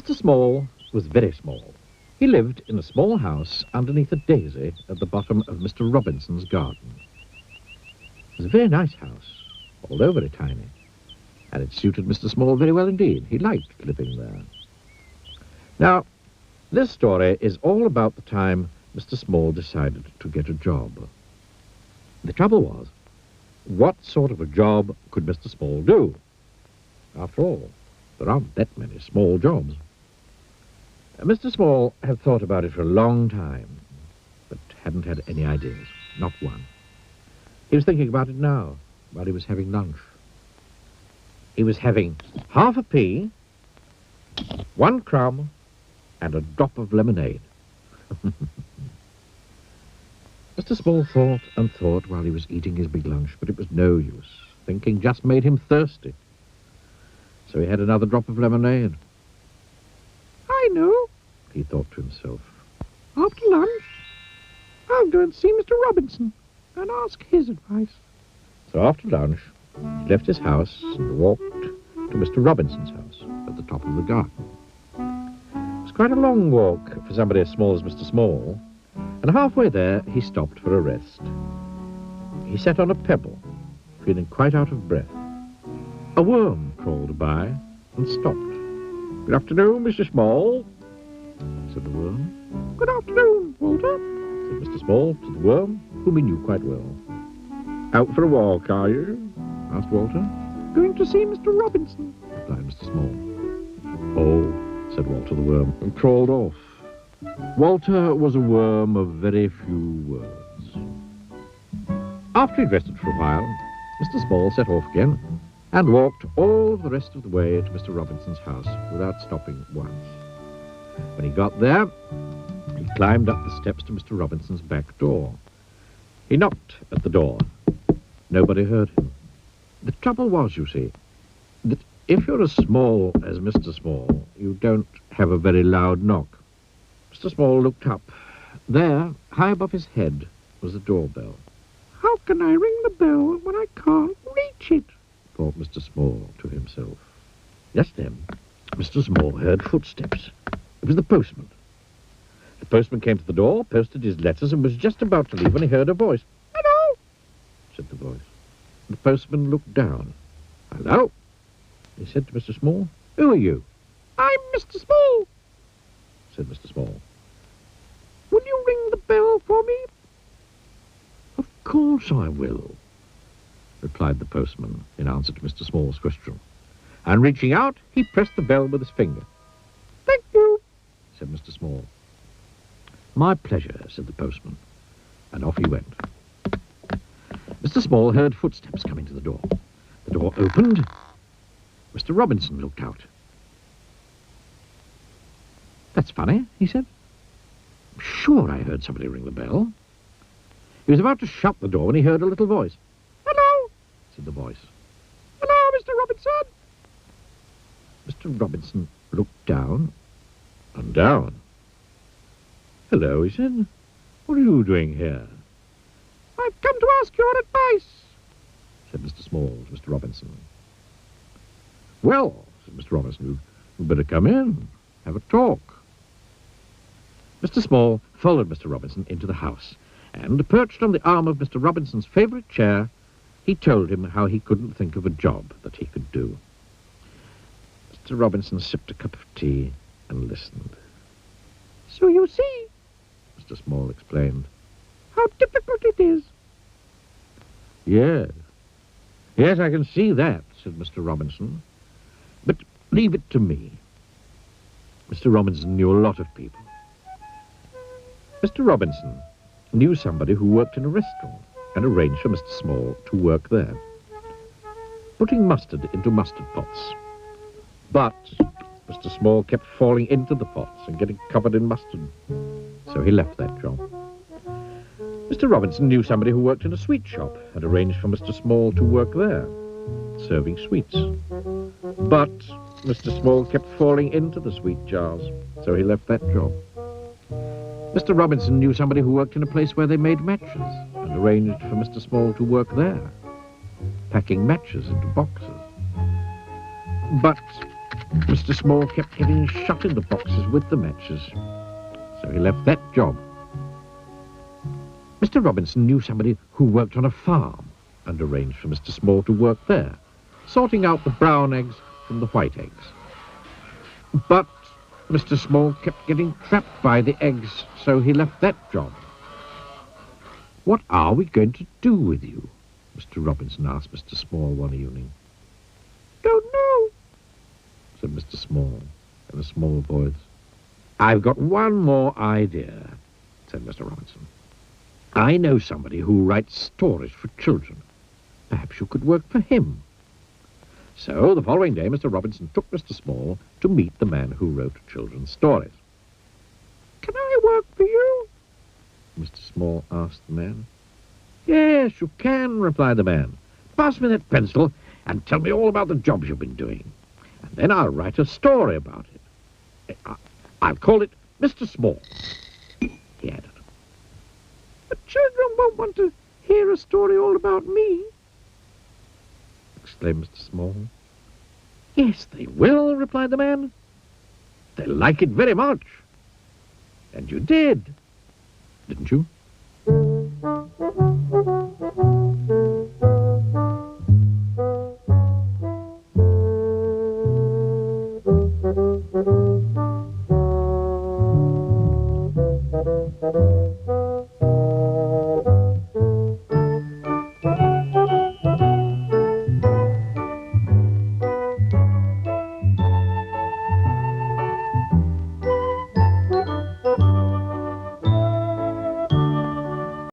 Mr. Small was very small. He lived in a small house underneath a daisy at the bottom of Mr. Robinson's garden. It was a very nice house, although very tiny, and it suited Mr. Small very well indeed. He liked living there. Now, this story is all about the time Mr. Small decided to get a job. The trouble was, what sort of a job could Mr. Small do? After all, there aren't that many small jobs. Mr. Small had thought about it for a long time, but hadn't had any ideas, not one. He was thinking about it now, while he was having lunch. He was having half a pea, 1 crumb, and a drop of lemonade. Mr. Small thought and thought while he was eating his big lunch, but it was no use. Thinking just made him thirsty. So he had another drop of lemonade. I know, he thought to himself. After lunch, I'll go and see Mr. Robinson and ask his advice. So after lunch, he left his house and walked to Mr. Robinson's house at the top of the garden. It was quite a long walk for somebody as small as Mr. Small, and halfway there he stopped for a rest. He sat on a pebble, feeling quite out of breath. A worm crawled by and stopped. "Good afternoon, Mr. Small," said the worm. "Good afternoon, Walter," said Mr. Small to the worm, whom he knew quite well. "Out for a walk, are you?" asked Walter. "Going to see Mr. Robinson," replied Mr. Small. "Oh," said Walter the worm, and crawled off. Walter was a worm of very few words. After he'd rested for a while, Mr. Small set off again and walked all the rest of the way to Mr. Robinson's house without stopping once. When he got there, he climbed up the steps to Mr. Robinson's back door. He knocked at the door. Nobody heard him. The trouble was, you see, that if you're as small as Mr. Small, you don't have a very loud knock. Mr. Small looked up. There, high above his head, was a doorbell. "How can I ring the bell when I can't reach it?" thought Mr. Small to himself. Just then, Mr. Small heard footsteps. It was the postman. The postman came to the door, posted his letters, and was just about to leave when he heard a voice. "Hello," said the voice. The postman looked down. "Hello," he said to Mr. Small. "Who are you?" "I'm Mr. Small," said Mr. Small. "Will you ring the bell for me?" "Of course I will," replied the postman in answer to Mr. Small's question. And reaching out, he pressed the bell with his finger. "Thank you," said Mr. Small. "My pleasure," said the postman, and off he went. Mr. Small heard footsteps coming to the door. The door opened. Mr. Robinson looked out. "That's funny," he said. "I'm sure I heard somebody ring the bell." He was about to shut the door when he heard a little voice. "Hello," said the voice. "Hello, Mr. Robinson." Mr. Robinson looked down and down. "Hello," he said. "What are you doing here?" "I've come to ask your advice," said Mr. Small to Mr. Robinson. "Well," said Mr. Robinson, "you'd better come in, have a talk." Mr. Small followed Mr. Robinson into the house, and, perched on the arm of Mr. Robinson's favourite chair, he told him how he couldn't think of a job that he could do. Mr. Robinson sipped a cup of tea and listened. "So you see," Mr. Small explained, "how difficult it is." Yes, I can see that," said Mr. Robinson. "But leave it to me." Mr. Robinson knew a lot of people. Mr. Robinson knew somebody who worked in a restaurant and arranged for Mr. Small to work there, putting mustard into mustard pots. But Mr. Small kept falling into the pots and getting covered in mustard, so he left that job. Mr. Robinson knew somebody who worked in a sweet shop and arranged for Mr. Small to work there, serving sweets. But Mr. Small kept falling into the sweet jars, so he left that job. Mr. Robinson knew somebody who worked in a place where they made matches and arranged for Mr. Small to work there, packing matches into boxes. But Mr. Small kept getting shut in the boxes with the matches, so he left that job. Mr. Robinson knew somebody who worked on a farm and arranged for Mr. Small to work there, sorting out the brown eggs from the white eggs. But Mr. Small kept getting trapped by the eggs, so he left that job. "What are we going to do with you?" Mr. Robinson asked Mr. Small one evening. "Don't know," said Mr. Small in a small voice. "I've got one more idea," said Mr. Robinson. "I know somebody who writes stories for children. Perhaps you could work for him." So the following day, Mr. Robinson took Mr. Small to meet the man who wrote children's stories. "Can I work for you?" Mr. Small asked the man. "Yes, you can," replied the man. "Pass me that pencil and tell me all about the jobs you've been doing. And then I'll write a story about it. I'll call it Mr. Small," he added. "But children won't want to hear a story all about me," exclaimed Mr. Small. "Yes, they will," replied the man. "They'll like it very much. And you did, didn't you?"